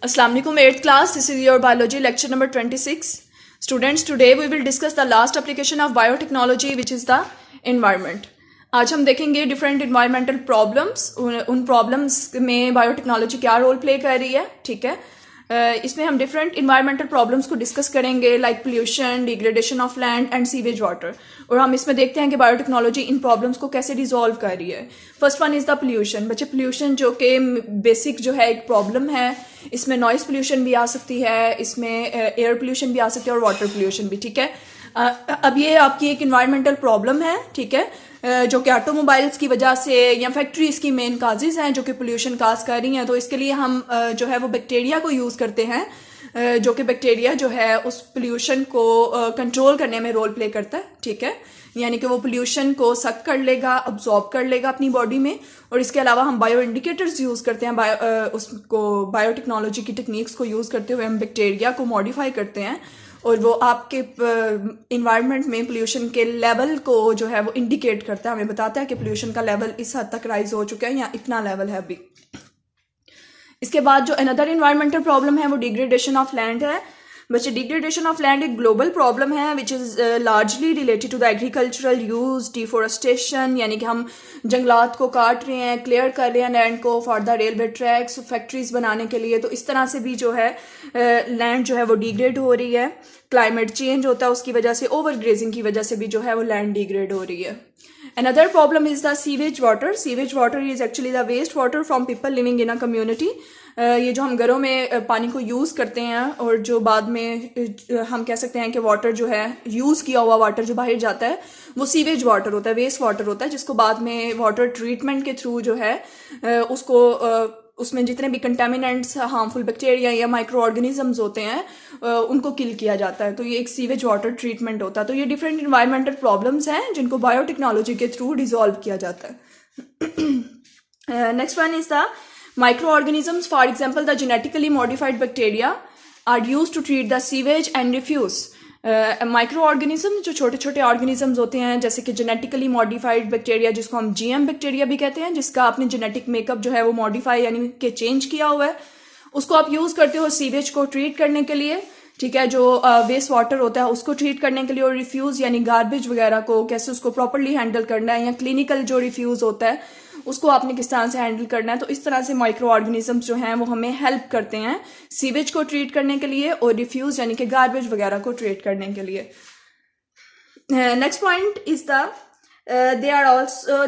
Assalamu alaikum, 8th class. This is your biology lecture number 26. Students, today we will discuss the last application of biotechnology, which is the environment. आज हम देखेंगे different environmental problems, उन problems में biotechnology क्या role play कर रही है. ठीक है, इसमें हम डिफरेंट इन्वायरमेंटल प्रॉब्लम्स को डिस्कस करेंगे, like pollution, degradation of land and sewage water. और हम इसमें देखते हैं कि बायोटेक्नोलॉजी इन प्रॉब्लम्स को कैसे रिजॉल्व कर रही है. First one is the pollution. बच्चे, पोल्यूशन जो कि बेसिक जो है एक प्रॉब्लम है. इसमें नॉइस पोल्यूशन भी आ सकती है, इसमें एयर पोल्यूशन भी आ सकती है और वाटर पोल्यूशन भी. ठीक है, अब ये आपकी एक इन्वायरमेंटल प्रॉब्लम है. ठीक है, जो कि ऑटोमोबाइल्स की वजह से या फैक्ट्रीज की मेन काजेज हैं जो कि पोल्यूशन काज कर रही हैं. तो इसके लिए हम जो है वो बैक्टीरिया को यूज़ करते हैं, जो कि बैक्टीरिया जो है उस पोल्यूशन को कंट्रोल करने में रोल प्ले करता है. ठीक है, यानी कि वो पोल्यूशन को सक कर लेगा, अब्जॉर्ब कर लेगा अपनी बॉडी में. और इसके अलावा हम बायो इंडिकेटर्स यूज़ करते हैं, उसको बायोटेक्नोलॉजी की टेक्निक्स को यूज़ करते हुए हम बैक्टीरिया को मॉडिफाई करते हैं और वो आपके इन्वायरमेंट में पोल्यूशन के लेवल को जो है वो इंडिकेट करता है, हमें बताता है कि पोल्यूशन का लेवल इस हद तक राइज हो चुका है या इतना लेवल है अभी. इसके बाद जो अनदर इन्वायरमेंटल प्रॉब्लम है वो डिग्रेडेशन ऑफ लैंड है. बच्चे, डिग्रेडेशन ऑफ लैंड एक ग्लोबल प्रॉब्लम है which is largely related to the agricultural use, deforestation, यानी कि हम जंगलात को काट रहे हैं, क्लियर कर रहे हैं लैंड को for the railway tracks, factories बनाने के लिए. तो इस तरह से भी जो है लैंड जो है वो डिग्रेड हो रही है. क्लाइमेट चेंज होता है उसकी वजह से, ओवर ग्रेजिंग की वजह से भी जो है वो लैंड डिग्रेड हो रही है. Another problem is the sewage water. Sewage water is actually the waste water from people living in a community. ये जो हम घरों में पानी को यूज़ करते हैं और जो बाद में हम कह सकते हैं कि वाटर जो है, यूज़ किया हुआ वाटर जो बाहर जाता है वो सीवेज वाटर होता है, वेस्ट वाटर होता है, जिसको बाद में वाटर ट्रीटमेंट के थ्रू जो है उसको उसमें जितने भी कंटेमिनेंट्स, हार्मफुल बैक्टीरिया या माइक्रो ऑर्गेनिजम्स होते हैं उनको किल किया जाता है. तो ये एक सीवेज वाटर ट्रीटमेंट होता है. तो ये डिफरेंट इन्वायरमेंटल प्रॉब्लम्स हैं जिनको बायोटेक्नोलॉजी के थ्रू रिजॉल्व किया जाता है. Next one is the micro organisms. For example, the genetically modified bacteria are use to treat the sewage and refuse. Micro organism जो छोटे छोटे ऑर्गेनिजम्स होते हैं, जैसे कि जेनेटिकली मॉडिफाइड बैक्टीरिया जिसको हम जीएम बैक्टीरिया भी कहते हैं, जिसका आपने जेनेटिक मेकअप जो है वो मॉडिफाई यानी कि चेंज किया हुआ है, उसको आप यूज़ करते हो सीवेज को ट्रीट करने के लिए. ठीक है, जो वेस्ट वाटर होता है उसको ट्रीट करने के लिए. और रिफ्यूज़ यानी गार्बेज वगैरह को कैसे उसको प्रॉपरली हैंडल करना है, या क्लिनिकल जो रिफ्यूज़ होता है उसको आपने किस तरह से हैंडल करना है. तो इस तरह से माइक्रो ऑर्गेनिजम्स जो हैं वो हमें हेल्प करते हैं सीवेज को ट्रीट करने के लिए और रिफ्यूज़ यानी कि गार्बेज वगैरह को ट्रीट करने के लिए. Next point is the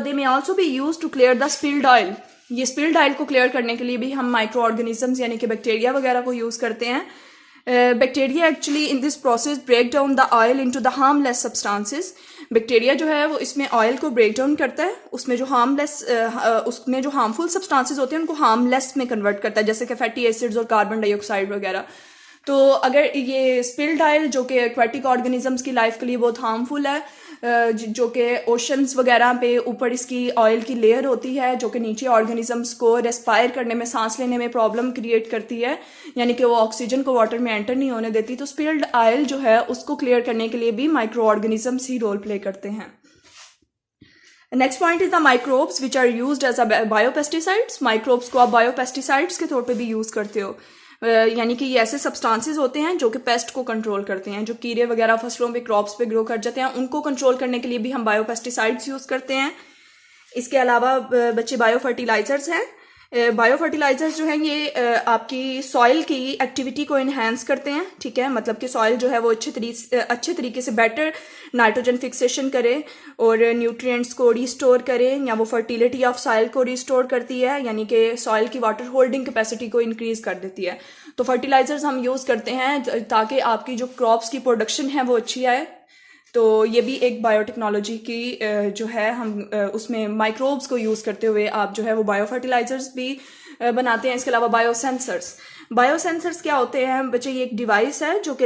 they may also be use to clear the spilled oil. ये स्पिल्ड ऑयल को क्लियर करने के लिए भी हम माइक्रो ऑर्गेनिजम्स यानी कि बैक्टीरिया वगैरह को यूज़ करते हैं. Bacteria actually in this process break down the oil into the harmless substances. Bacteria जो है वो इसमें ऑयल को ब्रेक डाउन करता है, उसमें जो उसमें जो हार्मफुल सब्सटेंसेस होते हैं उनको हार्मलेस में कन्वर्ट करता है, जैसे कि फैटी एसिड्स और कार्बन डाइऑक्साइड वगैरह. तो अगर ये स्पिल्ड ऑयल जो कि एक्वेटिक ऑर्गेनिजम्स की लाइफ के लिए बहुत हार्मफुल है, जो कि ओशंस वगैरह पे ऊपर इसकी ऑयल की लेयर होती है जो कि नीचे ऑर्गेनिजम्स को रेस्पायर करने में, सांस लेने में प्रॉब्लम क्रिएट करती है, यानी कि वो ऑक्सीजन को वाटर में एंटर नहीं होने देती. तो स्पिल्ड ऑयल जो है उसको क्लियर करने के लिए भी माइक्रो ऑर्गेनिजम्स ही रोल प्ले करते हैं. Next point is the microbes which are used as a biopesticides. Microbes को आप बायोपेस्टिसाइड्स के तौर पे भी यूज़ करते हो, यानी कि ये ऐसे सब्सटेंसेस होते हैं जो कि पेस्ट को कंट्रोल करते हैं. जो कीड़े वगैरह फसलों पे, क्रॉप्स पे ग्रो कर जाते हैं, उनको कंट्रोल करने के लिए भी हम बायोपेस्टिसाइड्स यूज़ करते हैं. इसके अलावा बच्चे बायो फर्टिलाइजर्स हैं. बायो फर्टिलाइजर्स जो हैं ये आपकी सॉइल की एक्टिविटी को इन्हेंस करते हैं. ठीक है, मतलब कि सॉइल जो है वो अच्छे तरीके से बेटर नाइट्रोजन फिक्सेशन करे और न्यूट्रिएंट्स को रिस्टोर करे, या वो फर्टिलिटी ऑफ सॉइल को रिस्टोर करती है, यानी कि सॉइल की वाटर होल्डिंग कैपेसिटी को इंक्रीज कर देती है. तो फर्टिलाइजर्स हम यूज़ करते हैं ताकि आपकी जो क्रॉप्स की प्रोडक्शन है वो अच्छी आए. तो ये भी एक बायोटेक्नोलॉजी की जो है हम उसमें माइक्रोब्स को यूज़ करते हुए आप जो है वो बायो फर्टिलाइजर्स भी बनाते हैं. इसके अलावा बायोसेंसर्स क्या होते हैं बच्चे? ये एक डिवाइस है जो कि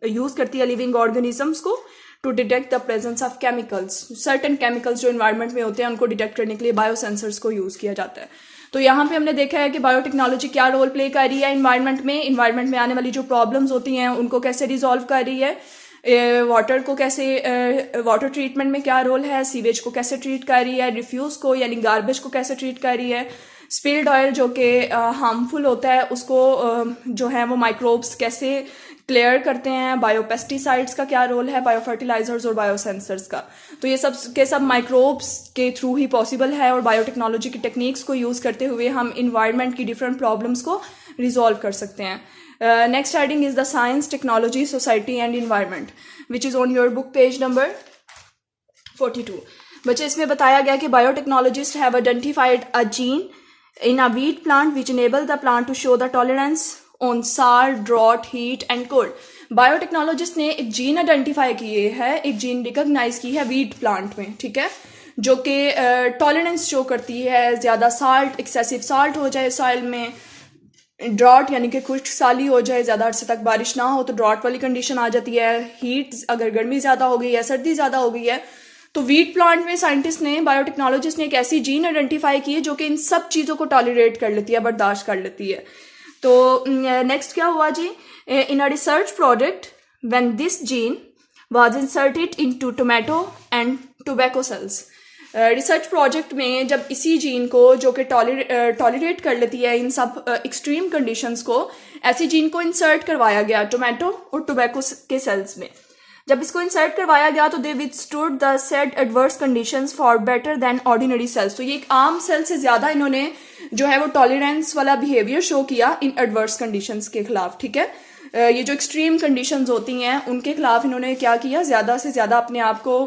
यूज़ करती है लिविंग ऑर्गेनिजम्स को to detect the presence of chemicals. Certain chemicals जो इन्वायरमेंट में होते हैं उनको डिटेक्ट करने के लिए बायोसेंसर्स को यूज़ किया जाता है. तो यहाँ पे हमने देखा है कि बायोटेक्नोलॉजी क्या रोल प्ले कर रही है इन्वायरमेंट में आने वाली जो प्रॉब्लम्स होती हैं उनको कैसे रिजॉल्व कर रही है, वाटर को कैसे, वाटर ट्रीटमेंट में क्या रोल है, सीवेज को कैसे ट्रीट कर रही है, रिफ्यूज़ को यानी गार्बेज को कैसे ट्रीट कर रही है, स्पिल्ड ऑयल जो कि हार्मफुल होता है उसको जो है वो माइक्रोब्स कैसे क्लियर करते हैं, बायोपेस्टिसाइड्स का क्या रोल है, बायोफर्टिलाइजर्स और बायोसेंसर्स का। तो ये सब के सब माइक्रोब्स के थ्रू ही पॉसिबल है और बायोटेक्नोलॉजी की टेक्निक्स को यूज़ करते हुए हम इन्वायरमेंट की डिफरेंट प्रॉब्लम्स को रिजॉल्व कर सकते हैं। Next heading is the science, technology, society and environment which is on your book page number 42। बच्चे इसमें बताया गया कि biotechnologist have identified a gene in a wheat plant which enable the plant to show the tolerance on salt, drought, heat and cold. Biotechnologist ने एक gene identify किए है, एक जीन रिकॉग्नाइज की है वीट प्लांट में, ठीक है, जो कि टॉलरेंस शो करती है, ज़्यादा साल्ट, एक्सेसिव साल्ट हो जाए सॉइल में, ड्रॉट यानी कि खुश्क साली हो जाए, ज़्यादा अरसे तक बारिश ना हो तो ड्रॉट वाली कंडीशन आ जाती है, हीट अगर गर्मी ज़्यादा हो गई है, सर्दी ज़्यादा हो गई है। तो वीट प्लांट में साइंटिस्ट ने, बायोटेक्नोलॉजिस्ट ने एक ऐसी जीन आइडेंटिफाई की है जो कि इन सब चीज़ों को टॉलरेट कर लेती है, बर्दाश्त कर लेती है। तो नेक्स्ट क्या हुआ जी, in a research project when this gene was inserted into tomato and tobacco cells. Research project में जब इसी जीन को जो कि टॉलरेट कर लेती है इन सब एक्सट्रीम कंडीशंस को, ऐसी जीन को इंसर्ट करवाया गया टोमेटो और टोबैको के सेल्स में। जब इसको इंसर्ट करवाया गया तो they withstood the said adverse conditions for better than ordinary cells. तो ये एक आम सेल से ज़्यादा इन्होंने जो है वो टॉलरेंस वाला बिहेवियर शो किया इन एडवर्स कंडीशंस के खिलाफ, ठीक है। ये जो एक्सट्रीम कंडीशंस होती हैं उनके खिलाफ इन्होंने क्या किया, ज़्यादा से ज़्यादा अपने आप को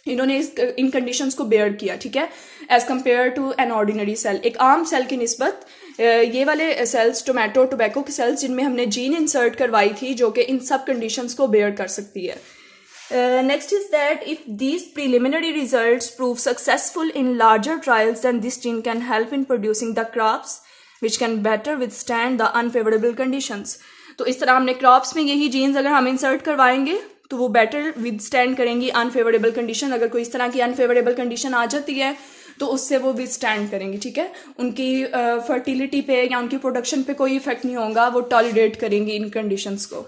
इन्होंने इन कंडीशंस को बेयर किया, ठीक है, as compare to an ordinary cell. एक आम सेल की निस्बत ये वाले सेल्स, टोमेटो टोबैको के सेल्स जिनमें हमने जीन इंसर्ट करवाई थी जो कि इन सब कंडीशंस को बेयर कर सकती है। Next is that if these preliminary results prove successful in larger trials then this gene can help in producing the crops which can better withstand the unfavourable conditions. तो इस तरह हमने क्रॉप्स में यही जीन्स अगर हम इंसर्ट करवाएंगे तो वो बेटर विदस्टैंड करेंगी अनफेवरेबल कंडीशन। अगर कोई इस तरह की अनफेवरेबल कंडीशन आ जाती है तो उससे वो विदस्टैंड करेंगी, ठीक है, उनकी फर्टिलिटी पे या उनकी प्रोडक्शन पे कोई इफेक्ट नहीं होगा, वो टॉलरेट करेंगी इन कंडीशंस को।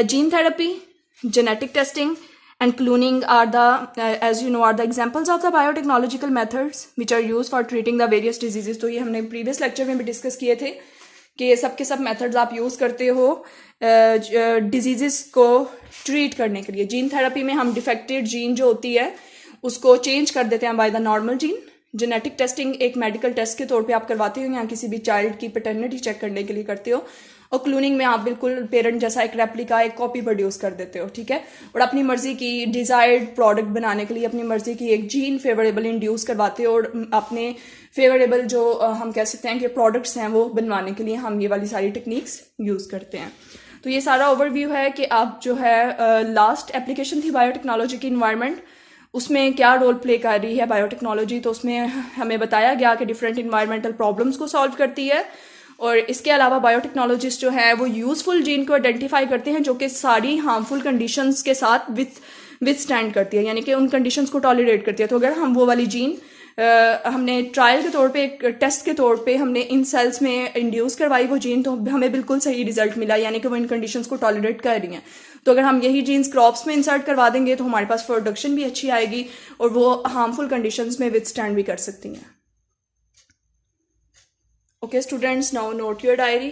Gene therapy, genetic testing and cloning are the as you know are the examples of the biotechnological methods which are used for treating the various diseases. तो ये हमने प्रीवियस लेक्चर में भी डिस्कस किए थे कि ये सब के सब मेथड्स आप यूज़ करते हो डिजीज़ को ट्रीट करने के लिए। जीन थेरेपी में हम डिफेक्टेड जीन जो होती है उसको चेंज कर देते हैं by the normal gene. Genetic testing एक मेडिकल टेस्ट के तौर पे आप करवाते हो या किसी भी चाइल्ड की पैटर्निटी चेक करने के लिए करते हो। और क्लोनिंग में आप बिल्कुल पेरेंट जैसा एक रेप्लिका, एक कॉपी प्रोड्यूस कर देते हो, ठीक है, और अपनी मर्जी की डिजायर्ड प्रोडक्ट बनाने के लिए अपनी मर्जी की एक जीन फेवरेबल इंड्यूस करवाते हो और अपने फेवरेबल जो हम कह सकते हैं कि प्रोडक्ट्स हैं वो बनवाने के लिए हम ये वाली सारी टेक्निक्स यूज़ करते हैं। तो ये सारा ओवरव्यू है कि आप जो है लास्ट एप्लीकेशन थी बायोटेक्नोलॉजी की इन्वायरमेंट, उसमें क्या रोल प्ले कर रही है बायोटेक्नोलॉजी। तो उसमें हमें बताया गया कि डिफरेंट इन्वायरमेंटल प्रॉब्लम्स को सॉल्व करती है और इसके अलावा बायोटेक्नोलॉजिस्ट जो है वो यूजफुल जीन को आइडेंटिफाई करते हैं जो कि सारी हार्मफुल कंडीशंस के साथ विथस्टैंड करती है, यानी कि उन कंडीशंस को टॉलरेट करती है। तो अगर हम वो वाली जीन हमने ट्रायल के तौर पे, एक टेस्ट के तौर पे हमने इन सेल्स में इंड्यूस करवाई वो जीन, तो हमें बिल्कुल सही रिजल्ट मिला, यानी कि वो इन कंडीशंस को टॉलरेट कर रही हैं। तो अगर हम यही जीन्स क्रॉप्स में इंसर्ट करवा देंगे तो हमारे पास प्रोडक्शन भी अच्छी आएगी और वो हार्मफुल कंडीशंस में विथस्टैंड भी कर सकती हैं। Okay students, now note your diary.